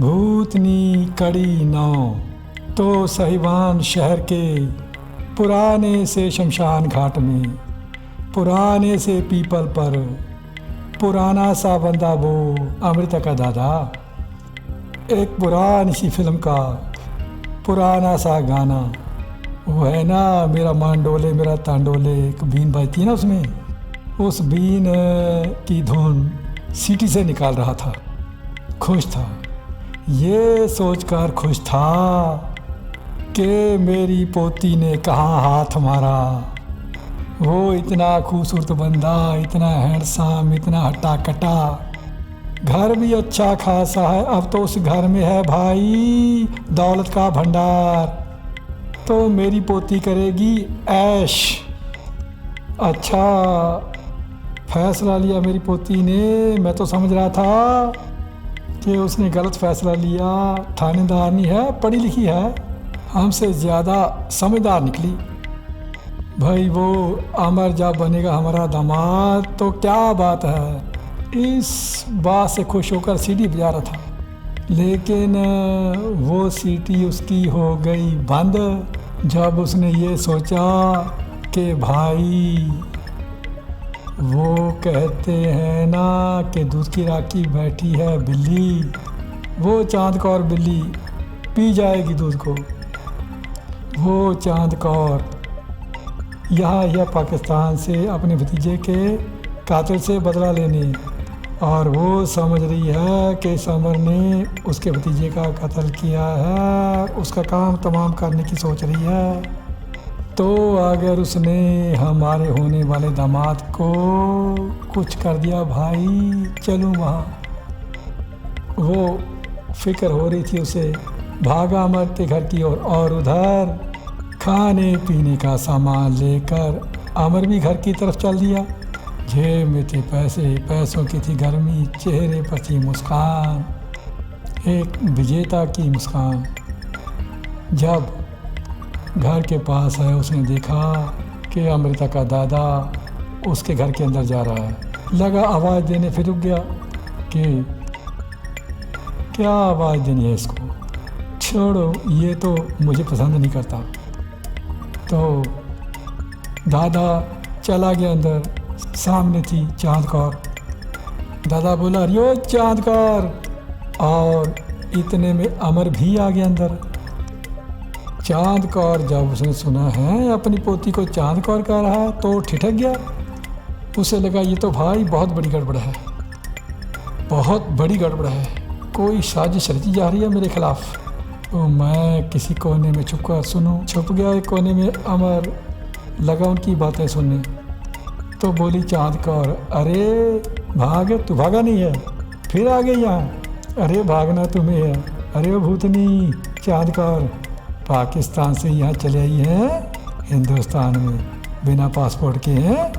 भूतनी कड़ी नौ तो साहिवान शहर के पुराने से शमशान घाट में, पुराने से पीपल पर, पुराना सा बंदा वो अमृता का दादा। एक पुरानी सी फिल्म का पुराना सा गाना, वो है ना, मेरा मांडोले मेरा तांडोले, एक बीन बजती है ना उसमें, उस बीन की धुन सीटी से निकाल रहा था। खुश था, ये सोचकर खुश था कि मेरी पोती ने कहाँ हाथ मारा। वो इतना खूबसूरत बंदा, इतना हैंडसम, इतना हट्टा कट्टा, घर भी अच्छा खासा है। अब तो उस घर में है भाई दौलत का भंडार, तो मेरी पोती करेगी ऐश। अच्छा फैसला लिया मेरी पोती ने। मैं तो समझ रहा था कि उसने गलत फैसला लिया। थानेदारनी है, पढ़ी लिखी है, हमसे ज़्यादा समझदार निकली। भाई वो अमर जब बनेगा हमारा दामाद तो क्या बात है, इस बात से खुश होकर सीटी बजा रहा था। लेकिन वो सीटी उसकी हो गई बंद जब उसने ये सोचा कि भाई वो कहते हैं ना कि दूध की राखी बैठी है बिल्ली, वो चांद कौर बिल्ली पी जाएगी दूध को। वो चांद कौर यहाँ यह पाकिस्तान से अपने भतीजे के कातिल से बदला लेने, और वो समझ रही है कि समर ने उसके भतीजे का कत्ल किया है, उसका काम तमाम करने की सोच रही है। तो अगर उसने हमारे होने वाले दामाद को कुछ कर दिया भाई, चलूँ वहाँ। वो फिक्र हो रही थी उसे। भागा अमर के घर की ओर, और उधर खाने पीने का सामान लेकर अमर भी घर की तरफ चल दिया। जेब में थे पैसे, पैसों की थी गर्मी, चेहरे पर थी मुस्कान, एक विजेता की मुस्कान। जब घर के पास है उसने देखा कि अमृता का दादा उसके घर के अंदर जा रहा है। लगा आवाज़ देने, फिर रुक गया कि क्या आवाज़ देनी है इसको, छोड़ो ये तो मुझे पसंद नहीं करता। तो दादा चला गया अंदर। सामने थी चांद कौर। दादा बोला, अरे चांद कौर, और इतने में अमर भी आ गया अंदर। चांद कौर जब उसने सुना है अपनी पोती को चांद कौर कह रहा है तो ठिठक गया। उसे लगा ये तो भाई बहुत बड़ी गड़बड़ है, बहुत बड़ी गड़बड़ है, कोई साजिश रची जा रही है मेरे खिलाफ। तो मैं किसी कोने में छुप कर सुनूं। छुप गया एक कोने में अमर, लगा उनकी बातें सुनने। तो बोली चांद कौर, अरे भाग, तू भागा नहीं है, फिर आ गई यहाँ। अरे भागना तुम्हें है। अरे वो भूतनी चांद कौर पाकिस्तान से यहाँ चले आई हैं हिंदुस्तान में बिना पासपोर्ट के हैं।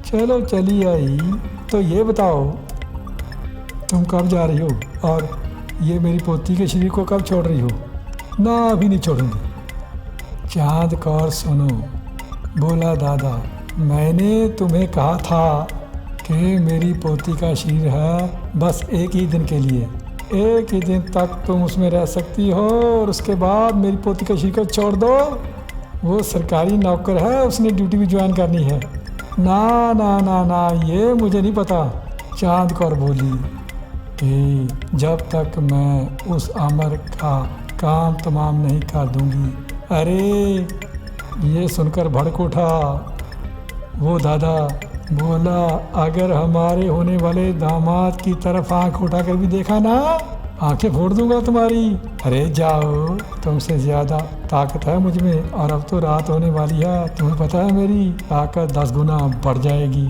चलो चली आई, तो ये बताओ तुम कब जा रही हो, और ये मेरी पोती के शरीर को कब छोड़ रही हो? ना अभी नहीं छोड़ूंगी। चांद कौर सुनो, बोला दादा, मैंने तुम्हें कहा था कि मेरी पोती का शरीर है बस एक ही दिन के लिए, एक ही दिन तक तुम उसमें रह सकती हो, और उसके बाद मेरी पोती का शरीर को छोड़ दो। वो सरकारी नौकर है, उसने ड्यूटी भी ज्वाइन करनी है। ना ना ना ना, ये मुझे नहीं पता। चांद कौर बोली कि जब तक मैं उस अमर का काम तमाम नहीं कर दूंगी। अरे ये सुनकर भड़क उठा वो दादा। बोला, अगर हमारे होने वाले दामाद की तरफ आंख उठाकर भी देखा ना, आंखें फोड़ दूंगा तुम्हारी। अरे जाओ, तुमसे ज़्यादा ताकत है मुझ में, और अब तो रात होने वाली है, तुम्हें पता है मेरी ताकत 10 गुना बढ़ जाएगी।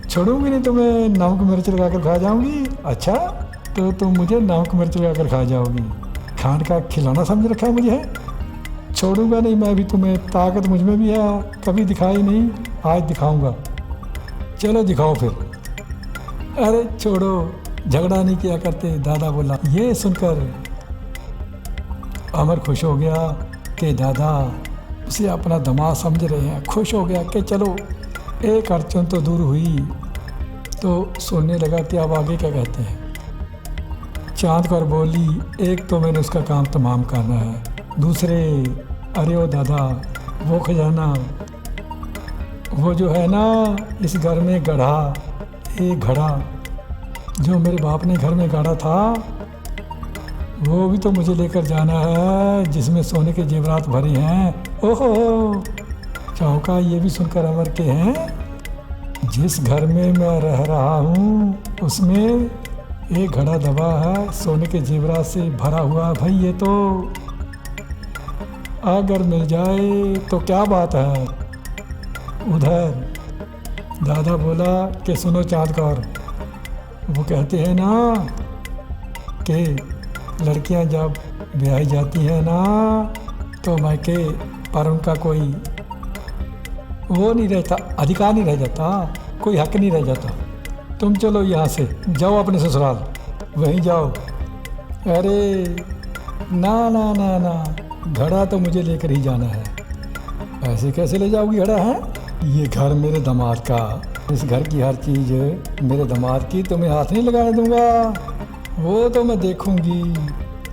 छोड़ूंगी नहीं तुम्हें, नमक मिर्च लगाकर खा जाऊंगी। अच्छा, तो तुम मुझे नमक मिर्च लगाकर खा जाओगी? खांड का खिलौना समझ रखा है मुझे है? छोड़ूंगा नहीं मैं भी तुम्हें, ताकत मुझ में भी है, कभी दिखाई नहीं, आज दिखाऊंगा। चलो दिखाओ फिर। अरे छोड़ो, झगड़ा नहीं किया करते, दादा बोला। ये सुनकर अमर खुश हो गया कि दादा उसे अपना दामाद समझ रहे हैं। खुश हो गया कि चलो एक अड़चन तो दूर हुई। तो सुनने लगा कि अब आगे क्या कहते हैं। चांद कौर बोली, एक तो मैंने उसका काम तमाम करना है, दूसरे अरे ओ दादा वो खजाना, वो जो है ना इस घर में गढ़ा, एक घड़ा जो मेरे बाप ने घर में गाड़ा था, वो भी तो मुझे लेकर जाना है, जिसमें सोने के जेवरात भरे हैं। ओहो चौका ये भी सुनकर अमर के हैं, जिस घर में मैं रह रहा हूँ उसमें एक घड़ा दबा है, सोने के जेवरात से भरा हुआ। भाई ये तो अगर मिल जाए तो क्या बात है। उधर दादा बोला कि सुनो चाँद कौर, वो कहते हैं ना कि लड़कियां जब ब्याही जाती हैं ना तो मायके पर उनका कोई वो नहीं रहता, अधिकार नहीं रह जाता, कोई हक नहीं रह जाता। तुम चलो यहाँ से, जाओ अपने ससुराल, वहीं जाओ। अरे ना ना ना ना, घड़ा तो मुझे लेकर ही जाना है। ऐसे कैसे ले जाओगी घड़ा? है ये घर मेरे दामाद का, इस घर की हर चीज़ मेरे दामाद की, तुम्हें हाथ नहीं लगाने दूंगा। वो तो मैं देखूंगी।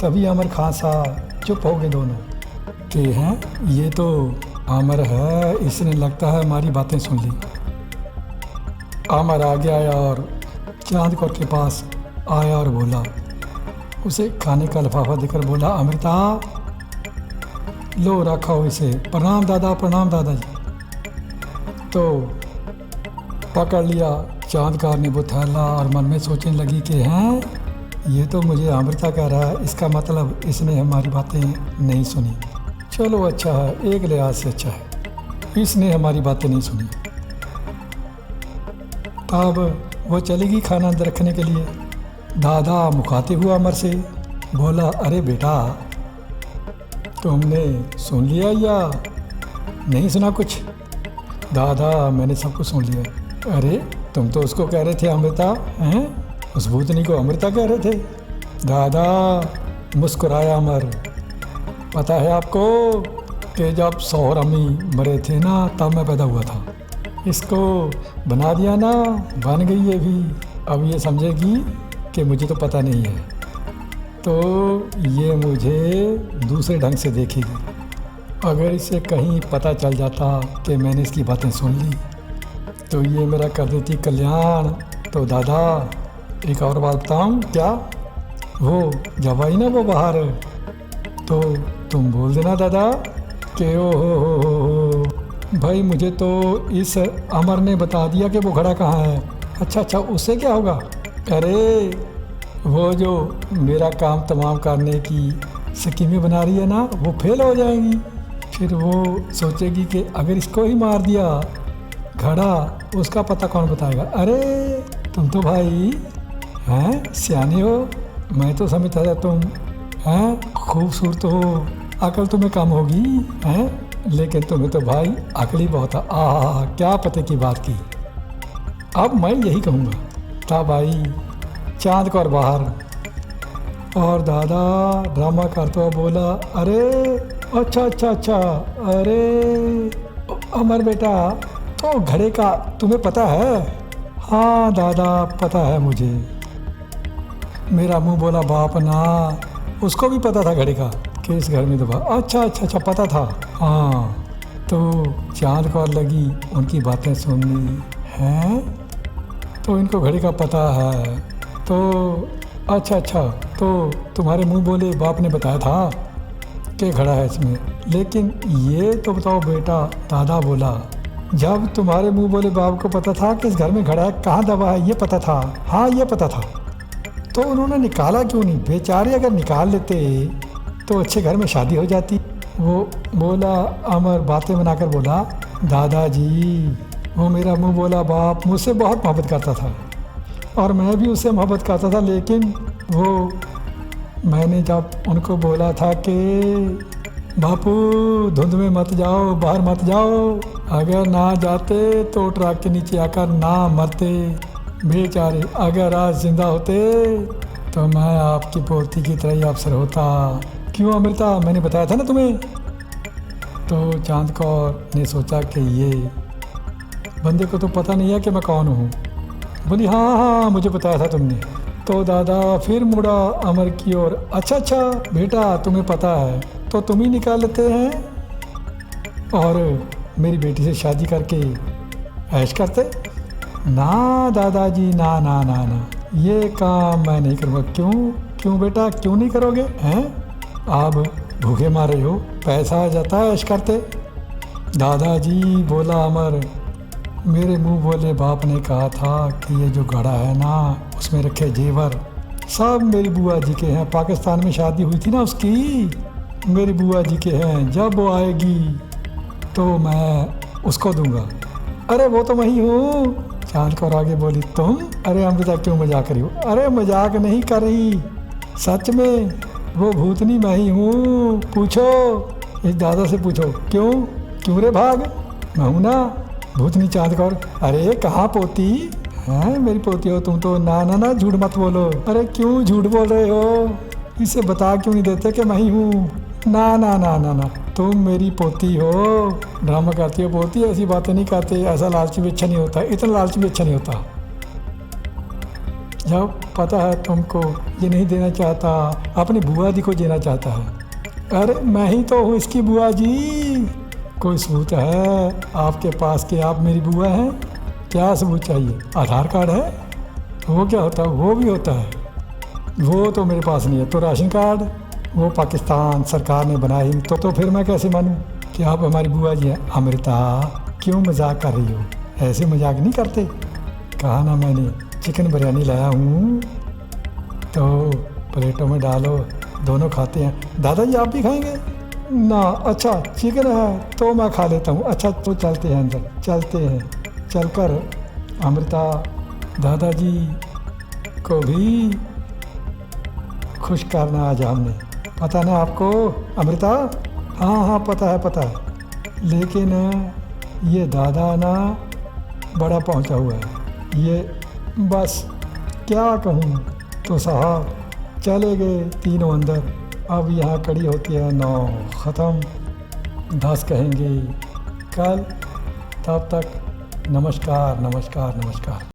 तभी अमर खान साहब चुप हो गए दोनों कि हैं ये तो अमर है, इसने लगता है हमारी बातें सुन ली। अमर आ गया और चांद कौर के पास आया और बोला, उसे खाने का लिफाफा देकर बोला, अमृता लो रखो इसे, प्रणाम दादा, प्रणाम दादाजी। तो पकड़ लिया चांद कौर ने वो थैला और मन में सोचने लगी कि हैं ये तो मुझे अमृता कह रहा है, इसका मतलब इसने हमारी बातें नहीं सुनी। चलो अच्छा है, एक लिहाज से अच्छा है, इसने हमारी बातें नहीं सुनी। अब वो चलेगी खाना अंदर रखने के लिए। दादा मुखाते हुआ अमर से बोला, अरे बेटा तुमने सुन लिया या नहीं सुना कुछ? दादा मैंने सब कुछ सुन लिया। अरे तुम तो उसको कह रहे थे अमृता, हैं उस भूतनी को अमृता कह रहे थे। दादा मुस्कुराया अमर, पता है आपको कि जब सौर अम्मी मरे थे ना तब मैं पैदा हुआ था। इसको बना दिया ना, बन गई ये भी। अब ये समझेगी कि मुझे तो पता नहीं है, तो ये मुझे दूसरे ढंग से देखेगी। अगर इसे कहीं पता चल जाता कि मैंने इसकी बातें सुन ली तो ये मेरा कर देती कल्याण। तो दादा एक और बात बताऊँ क्या? वो जब आई ना वो बाहर, तो तुम बोल देना दादा कि ओ हो भाई, मुझे तो इस अमर ने बता दिया कि वो घड़ा कहाँ है। अच्छा अच्छा, उससे क्या होगा? अरे वो जो मेरा काम तमाम करने की स्कीमें बना रही है ना, वो फेल हो जाएंगी। फिर वो सोचेगी कि अगर इसको ही मार दिया घड़ा, उसका पता कौन बताएगा। अरे तुम तो भाई हैं सियाने हो, मैं तो समझता था तुम हैं खूबसूरत हो, अकल तुम्हें कम होगी हैं, लेकिन तुम्हें तो भाई अकली बहुत है। क्या पते की बात की। अब मैं यही कहूँगा था भाई। चांद कौर बाहर और दादा ड्रामा करते हुआ बोला, अरे अच्छा अच्छा अच्छा, अरे अमर बेटा तो घड़े का तुम्हें पता है? हाँ दादा पता है मुझे। मेरा मुंह बोला बाप ना, उसको भी पता था घड़े का कि इस घर में दबा। अच्छा अच्छा अच्छा, पता था। हाँ तो चांद कौर लगी उनकी बातें सुननी हैं, तो इनको घड़ी का पता है। तो अच्छा अच्छा, तो तुम्हारे मुंह बोले बाप ने बताया था कि घड़ा है इसमें, लेकिन ये तो बताओ बेटा, दादा बोला, जब तुम्हारे मुंह बोले बाप को पता था कि इस घर में घड़ा है, कहाँ दबा है ये पता था? हाँ ये पता था। तो उन्होंने निकाला क्यों नहीं? बेचारे अगर निकाल लेते तो अच्छे घर में शादी हो जाती। वो बोला अमर बातें बनाकर बोला, दादाजी वो मेरा मुंह बोला बाप मुझसे बहुत मोहब्बत करता था और मैं भी उससे मोहब्बत करता था, लेकिन वो मैंने जब उनको बोला था कि बापू धुंध में मत जाओ, बाहर मत जाओ, अगर ना जाते तो ट्रक के नीचे आकर ना मरते बेचारे, अगर आज जिंदा होते तो मैं आपकी पोती की तरह ही अफसर होता। क्यों अमृता, मैंने बताया था ना तुम्हें। तो चांद कौर ने सोचा कि ये बंदे को तो पता नहीं है कि मैं कौन हूँ। बोली हाँ हाँ मुझे बताया था तुमने। तो दादा फिर मुड़ा अमर की ओर। अच्छा अच्छा बेटा, तुम्हें पता है तो तुम ही निकाल लेते हैं और मेरी बेटी से शादी करके ऐश करते। ना दादाजी, ना ना ना ना, ये काम मैं नहीं करूँगा। क्यों क्यों बेटा, क्यों नहीं करोगे? हैं आप भूखे मार रहे हो, पैसा आ जाता है ऐश करते। दादाजी बोला अमर, मेरे मुंह बोले बाप ने कहा था कि ये जो घड़ा है ना उसमें रखे जेवर सब मेरी बुआ जी के हैं। पाकिस्तान में शादी हुई थी ना उसकी, मेरी बुआ जी के हैं। जब वो आएगी तो मैं उसको दूंगा। अरे वो तो मैं ही हूँ। चांद कौर आगे बोली, तुम? अरे अमृता क्यों मजाक रही हो? अरे मजाक नहीं कर रही, सच में वो भूतनी मैं ही हूँ। पूछो, इस दादा से पूछो। क्यों क्यों रे भाग, मैं हूँ ना भूतनी चांद कौर। अरे कहाँ पोती हैं, मेरी पोती हो तुम तो। ना ना ना, झूठ मत बोलो। अरे क्यों झूठ बोल रहे हो? इसे बता क्यों नहीं देते कि मैं ही हूँ? ना ना ना ना ना, तुम मेरी पोती हो। ड्रामा करती हो पोती, ऐसी बातें नहीं करते। ऐसा लालची भी अच्छा नहीं होता, इतना लालची भी अच्छा नहीं होता। जब पता है तुमको ये नहीं देना चाहता, अपनी बुआ जी को देना चाहता है। अरे मैं ही तो हूँ इसकी बुआ जी। कोई सबूत है आपके पास कि आप मेरी बुआ हैं? क्या सबूत चाहिए? आधार कार्ड है? वो क्या होता है? वो भी होता है। वो तो मेरे पास नहीं है। तो राशन कार्ड? वो पाकिस्तान सरकार ने बनाई। तो फिर मैं कैसे मानूं कि आप हमारी बुआ जी हैं? अमृता क्यों मजाक कर रही हो? ऐसे मजाक नहीं करते। कहा ना मैंने चिकन बिरयानी लाया हूँ, तो प्लेटों में डालो, दोनों खाते हैं। दादाजी आप भी खाएंगे ना? अच्छा चिकन है तो मैं खा लेता हूँ। अच्छा तो चलते हैं अंदर, चलते हैं। चलकर अमृता दादाजी को भी खुश करना आज हमने। पता ना आपको अमृता? हाँ हाँ पता है पता है, लेकिन ये दादा ना बड़ा पहुंचा हुआ है। ये बस क्या कहूँ। तो साहब चले गए तीनों अंदर। अब यहाँ कड़ी होती है 9 ख़त्म 10 कहेंगे कल। तब तक नमस्कार नमस्कार नमस्कार।